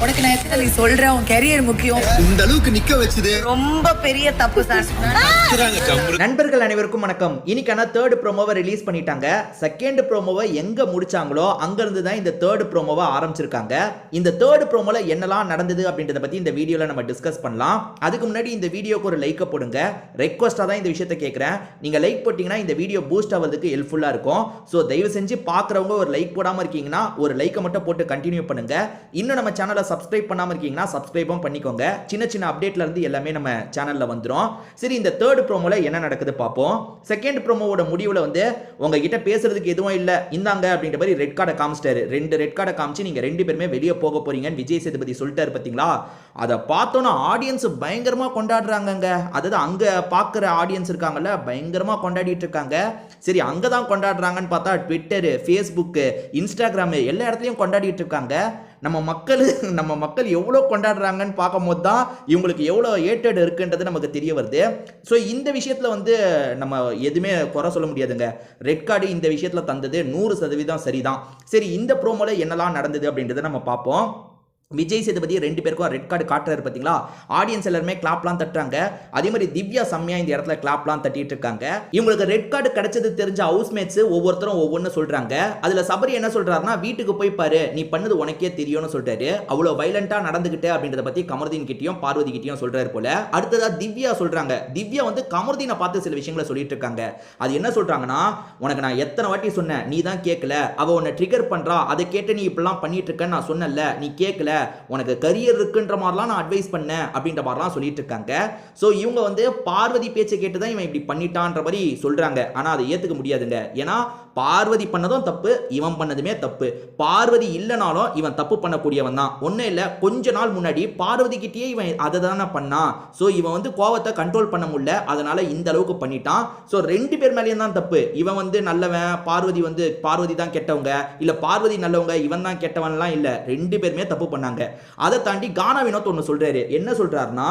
உனக்கு நான் எத்தனை நீ சொல்ற உன் கரியர் முக்கியம். இந்த அளவுக்கு நிக்க வச்சது ரொம்ப பெரிய தப்பு சார். நண்பர்கள் அனைவருக்கும் வணக்கம். இன்னைக்கான தேர்ட் ப்ரோமோவை ரிலீஸ் பண்ணிட்டாங்க. செகண்ட் ப்ரோமோவை எங்க முடிச்சாங்களோ அங்க இருந்து தான் இந்த தேர்ட் ப்ரோமோவை ஆரம்பிச்சிருக்காங்க. இந்த தேர்ட் ப்ரோமோல என்னெல்லாம் நடந்தது அப்படின்றத பத்தி இந்த வீடியோல நம்ம டிஸ்கஸ் பண்ணலாம். அதுக்கு முன்னாடி இந்த வீடியோக்கு ஒரு லைக் போடுங்க. ரெக்வஸ்டா தான் இந்த விஷயத்தை கேட்கிறேன். நீங்க லைக் போட்டீங்கன்னா இந்த வீடியோ பூஸ்ட் ஆகிறதுக்கு ஹெல்ப்ஃபுல்லா இருக்கும். ஸோ தயவு செஞ்சு பார்க்குறவங்க ஒரு லைக் போடாம இருக்கீங்கன்னா ஒரு லைக்கை மட்டும் போட்டு கண்டினியூ பண்ணுங்க. இன்னும் நம்ம சேனலை சப்ஸ்கிரைப் பண்ணாம இருக்கீங்கன்னா சப்ஸ்கிரைபும் பண்ணிக்கோங்க. சின்ன சின்ன அப்டேட்ல இருந்து எல்லாமே நம்ம சேனல்ல வந்துரும். சரி, இந்த தேர்ட் ப்ரோமோல என்ன நடக்குது பார்ப்போம். செகண்ட் ப்ரோமோவோட முடிவுல வந்து உங்ககிட்ட பேசுறதுக்கு எதுவும் இல்ல, இந்தாங்க அப்படின்ற மாதிரி ரெட் கார்டை காமிச்சிட்டாரு. ரெண்டு ரெட் கார்டை காமிச்சு நீங்க ரெண்டு பேருமே வெளியே போக போறீங்கன்னு விஜய் சேதுபதி சொல்லிட்டாரு. பாத்தீங்களா? அதை பார்த்தோன்னா ஆடியன்ஸ் பயங்கரமா கொண்டாடுறாங்க. அதாவது அங்க பாக்குற ஆடியன்ஸ் இருக்காங்கல்ல, பயங்கரமா கொண்டாடிட்டு இருக்காங்க. சரி, அங்கதான் கொண்டாடுறாங்கன்னு பார்த்தா ட்விட்டர், ஃபேஸ்புக், இன்ஸ்டாகிராம் எல்லா இடத்துலயும் கொண்டாடிட்டு இருக்காங்க. நம்ம மக்கள் எவ்வளோ கொண்டாடுறாங்கன்னு பார்க்கும்போது தான் இவங்களுக்கு எவ்வளோ ஏற்றட் இருக்குன்றது நமக்கு தெரிய வருது. ஸோ இந்த விஷயத்தில் வந்து நம்ம எதுவுமே குறை சொல்ல முடியாதுங்க. ரெட் கார்டு இந்த விஷயத்தில் தந்தது 100% சரிதான். சரி, இந்த ப்ரோமோல என்னெல்லாம் நடந்தது அப்படின்றத நம்ம பார்ப்போம். விஜய் சேதுபதி ரெண்டு பேருக்கும் ரெட் கார்டு காட்டுறாரு. பார்த்தீங்களா? ஆடியன்ஸ் எல்லாருமே கிளாப்லாம் தட்டுறாங்க. அதே மாதிரி திவ்யா செம்மையா இந்த இடத்துல கிளாப்லாம் தட்டிட்டு இருக்காங்க. இவங்களுக்கு ரெட் கார்டு கிடைச்சது தெரிஞ்ச ஹவுஸ்மேட்ஸ் ஒவ்வொருத்தரும் ஒவ்வொன்று சொல்றாங்க. அதுல சபரி என்ன சொல்றாருன்னா, வீட்டுக்கு போய் பாரு, நீ பண்ணது உனக்கே தெரியும்னு சொல்றாரு. அவ்வளோ வைலண்டா நடந்துகிட்டு அப்படின்றத பத்தி கமருதீன் கிட்டையும் பார்வதி கிட்டையும் சொல்றாரு போல. அடுத்ததா திவ்யா சொல்றாங்க. திவ்யா வந்து கமருதீனை பார்த்து சில விஷயங்களை சொல்லிட்டு இருக்காங்க. அது என்ன சொல்றாங்கன்னா, உனக்கு நான் எத்தனை வாட்டி சொன்னேன், நீ தான் கேட்கல. அவ உன்னை ட்ரிகர் பண்றா, அதை கேட்டு நீ இப்படிலாம் பண்ணிட்டு இருக்கன்னு நான் சொன்னல, நீ கேட்கல. உனக்கு கரியர் இருக்குன்ற மாதிரிலாம் நான் அட்வைஸ் பண்ணேன் அப்படின்ற மாதிரிலாம் சொல்லிட்டு இருக்காங்க. ஸோ இவங்க வந்து பார்வதி பேச்சை கேட்டு தான் இவன் இப்படி பண்ணிட்டான்ற மாதிரி சொல்றாங்க. ஆனால் அதை ஏற்றுக்க முடியாதுங்க. ஏன்னா பார்வதி பண்ணதும் தப்பு, இவன் பண்ணதுமே தப்பு. பார்வதி இல்லைனாலும் இவன் தப்பு பண்ணக்கூடியவன் தான். ஒன்றும் இல்லை, கொஞ்ச நாள் முன்னாடி பார்வதி கிட்டேயே இவன் அதை தானே பண்ணான். ஸோ இவன் வந்து கோவத்தை கண்ட்ரோல் பண்ண முடியல, அதனால இந்த அளவுக்கு பண்ணிட்டான். ஸோ ரெண்டு பேர் மேலேயும் தான் தப்பு. இவன் வந்து நல்லவன், பார்வதி தான் கெட்டவங்க, இல்லை பார்வதி நல்லவங்க, இவன் தான் கெட்டவன்லாம் இல்லை. ரெண்டு பேருமே தப்பு பண்ணாங்க. அதை தாண்டி கானா வினோத் ஒன்று சொல்றாரு. என்ன சொல்றாருன்னா,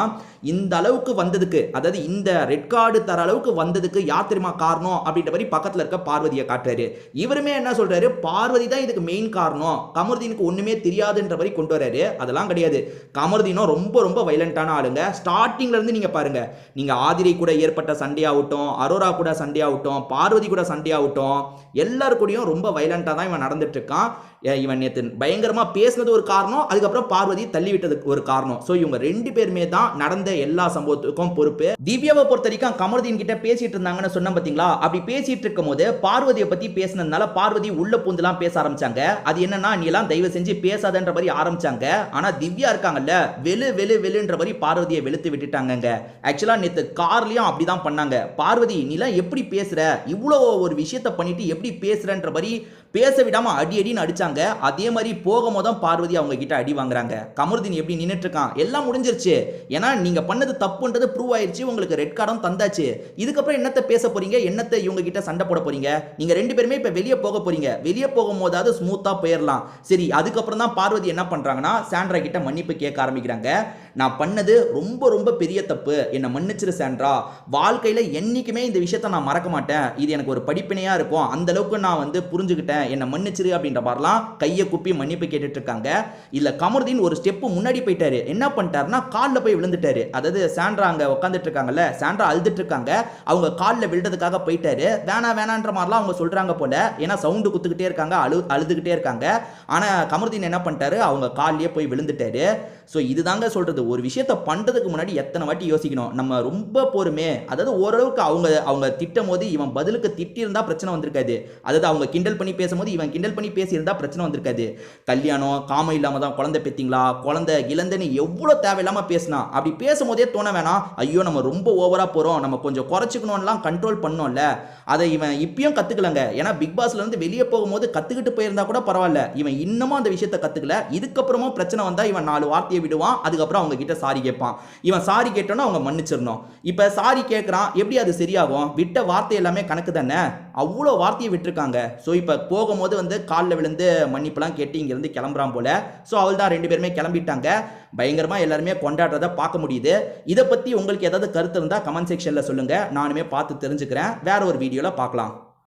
இந்த அளவுக்கு வந்ததுக்கு, அதாவது இந்த ரெட் கார்டு தர அளவுக்கு வந்ததுக்கு யார் தெரியுமா காரணம் அப்படின்ற மாதிரி பக்கத்தில் இருக்க பார்வதியை காட்டுறாரு. இவருமே என்ன சொல்றாரு, பார்வதி தான் இதுக்கு மெயின் காரணம், கமருதீனுக்கு ஒண்ணுமே தெரியாதுன்ற மாதிரி கொண்டு வராரு. அதெல்லாம் கிடையாது. கமருதீனும் ரொம்ப ரொம்ப வைலண்டான ஆளுங்க. ஸ்டார்டிங்ல இருந்து நீங்க பாருங்க, நீங்க ஆதிரை கூட ஏற்பட்ட சண்டையாகட்டும், அரோரா கூட சண்டையாகட்டும், பார்வதி கூட சண்டையாகட்டும், எல்லாரு கூடயும் ரொம்ப வைலண்டா தான் இவன் நடந்துட்டு இருக்கான். இவன் நேத்து பயங்கரமா பேசினது ஒரு காரணம், அதுக்கப்புறம் பார்வதி தள்ளி விட்டதுக்கு ஒரு காரணம். சோ இவங்க ரெண்டு பேருமே தான் நடந்த எல்லா சம்பவத்துக்கும் பொறுப்பு. திவ்யாவை பொறுத்த வரைக்கும் கமருதீன் கிட்ட பேசிட்டு இருந்தாங்கன்னு சொன்ன பாத்தீங்களா? அப்படி பேசிட்டு இருக்கும் போது பார்வதியை பத்தி பேசினதுனால பார்வதி உள்ள பூந்துலாம் பேச ஆரம்பிச்சாங்க. அது என்னன்னா, நீ எல்லாம் தயவு செஞ்சு பேசாதன்ற மாதிரி ஆரம்பிச்சாங்க. ஆனா திவ்யா இருக்காங்கல்ல, வெளுன்ற மாதிரி பார்வதியை வெளுத்து விட்டுட்டாங்க. ஆக்சுவலா நேத்து கார்லயும் அப்படிதான் பண்ணாங்க. பார்வதி, நீ எல்லாம் எப்படி பேசுற, இவ்வளவு ஒரு விஷயத்த பண்ணிட்டு எப்படி பேசுறன்ற மாதிரி பேச விடாம அடின்னு அடிச்சாங்க. அதே மாதிரி போகும்போதும் பார்வதி அவங்க கிட்ட அடி வாங்குறாங்க. கமருதீன் எப்படி நின்னுட்டு இருக்கான், எல்லாம் முடிஞ்சிருச்சு. ஏன்னா நீங்க பண்ணது தப்புன்றது ப்ரூவ் ஆயிருச்சு, உங்களுக்கு ரெட் கார்டும் தந்தாச்சு. இதுக்கப்புறம் என்னத்தை பேச போறீங்க, என்னத்தை இவங்க கிட்ட சண்டை போட போறீங்க? நீங்க ரெண்டு பேருமே இப்ப வெளியே போக போறீங்க. வெளியே போகும்போதாவது ஸ்மூத்தா போயிடலாம். சரி, அதுக்கப்புறம் தான் பார்வதி என்ன பண்றாங்கன்னா, சாண்ட்ரா கிட்ட மன்னிப்பு கேட்க ஆரம்பிக்கிறாங்க. நான் பண்ணது ரொம்ப ரொம்ப பெரிய தப்பு, என்ன மன்னிச்சிரு சாண்ட்ரா. வாழ்க்கையில என்னைக்குமே இந்த விஷயத்தை நான் மறக்க மாட்டேன். இது எனக்கு ஒரு படிப்பினையா இருக்கும். அந்த அளவுக்கு நான் வந்து புரிஞ்சுக்கிட்டேன், என்ன மன்னிச்சிரு அப்படின்ற மாதிரிலாம் கையை குப்பி மன்னிப்பு கேட்டுட்டு இருக்காங்க. இல்ல கமருதீன் ஒரு ஸ்டெப் முன்னாடி போயிட்டாரு. என்ன பண்ணிட்டாருன்னா, காலில் போய் விழுந்துட்டாரு. அதாவது சாண்ட்ரா அங்க உட்காந்துட்டு இருக்காங்கல்ல, சாண்ட்ரா அழுதுட்டு இருக்காங்க, அவங்க காலில் விழுறதுக்காக போயிட்டாரு. வேணான்ற மாதிரிலாம் அவங்க சொல்றாங்க போல. ஏன்னா சவுண்டு குத்துக்கிட்டே இருக்காங்க, அழுதுகிட்டே இருக்காங்க. ஆனா கமருதீன் என்ன பண்ணிட்டாரு, அவங்க காலிலேயே போய் விழுந்துட்டாரு. ஸோ இதுதாங்க சொல்றது, ஒரு விஷயத்த பண்றதுக்கு முன்னாடி எத்தனை வாட்டி யோசிக்கணும். நம்ம ரொம்ப பொறுமே, அதாவது ஓரளவுக்கு அவங்க திட்டும் போது இவன் பதிலுக்கு திட்டி இருந்தா பிரச்சனை வந்திருக்காது. அதாவது அவங்க கிண்டல் பண்ணி பேசும்போது இவன் கிண்டல் பண்ணி பேசியிருந்தா பிரச்சனை வந்திருக்காது. கல்யாணம் காமம் இல்லாம தான் குழந்தை பெத்தீங்களா, குழந்தை இழந்தன்னு எவ்வளவு தேவையில்லாம பேசினா. அப்படி பேசும்போதே தோண வேணாம், ஐயோ நம்ம ரொம்ப ஓவரா போறோம், நம்ம கொஞ்சம் குறைச்சிக்கணும்லாம் கண்ட்ரோல் பண்ணோம்ல. அதை இவன் இப்பயும் கத்துக்கலங்க. ஏன்னா பிக் பாஸ்ல இருந்து வெளியே போகும்போது கத்துக்கிட்டு போயிருந்தா கூட பரவாயில்ல, இவன் இன்னமும் அந்த விஷயத்தை கத்துக்கல. இதுக்கப்புறமும் பிரச்சனை வந்தா இவன் 4 வார்த்தையை விடுவான், அதுக்கப்புறம் அவங்க கிட்ட சாரி கேட்பான். இவன் சாரி கேட்டோன்னா அவங்க மன்னிச்சிடணும். இப்ப சாரி கேட்கறான், எப்படி அது சரியாகும்? விட்ட வார்த்தை எல்லாமே கணக்கு தானே. அவ்வளோ வார்த்தையை விட்டுருக்காங்க. ஸோ இப்போ போகும்போது வந்து காலில் விழுந்து மன்னிப்புலாம் கேட்டு இங்கேருந்து கிளம்புறான் போல. ஸோ அவள் தான் ரெண்டு பேருமே கிளம்பிட்டாங்க. பயங்கரமாக எல்லாருமே கொண்டாடுறதை பார்க்க முடியுது. இதை பற்றி உங்களுக்கு ஏதாவது கருத்து இருந்தால் கமெண்ட் செக்ஷனில் சொல்லுங்கள், நானுமே பார்த்து தெரிஞ்சுக்கிறேன். வேற ஒரு வீடியோவில் பார்க்கலாம்.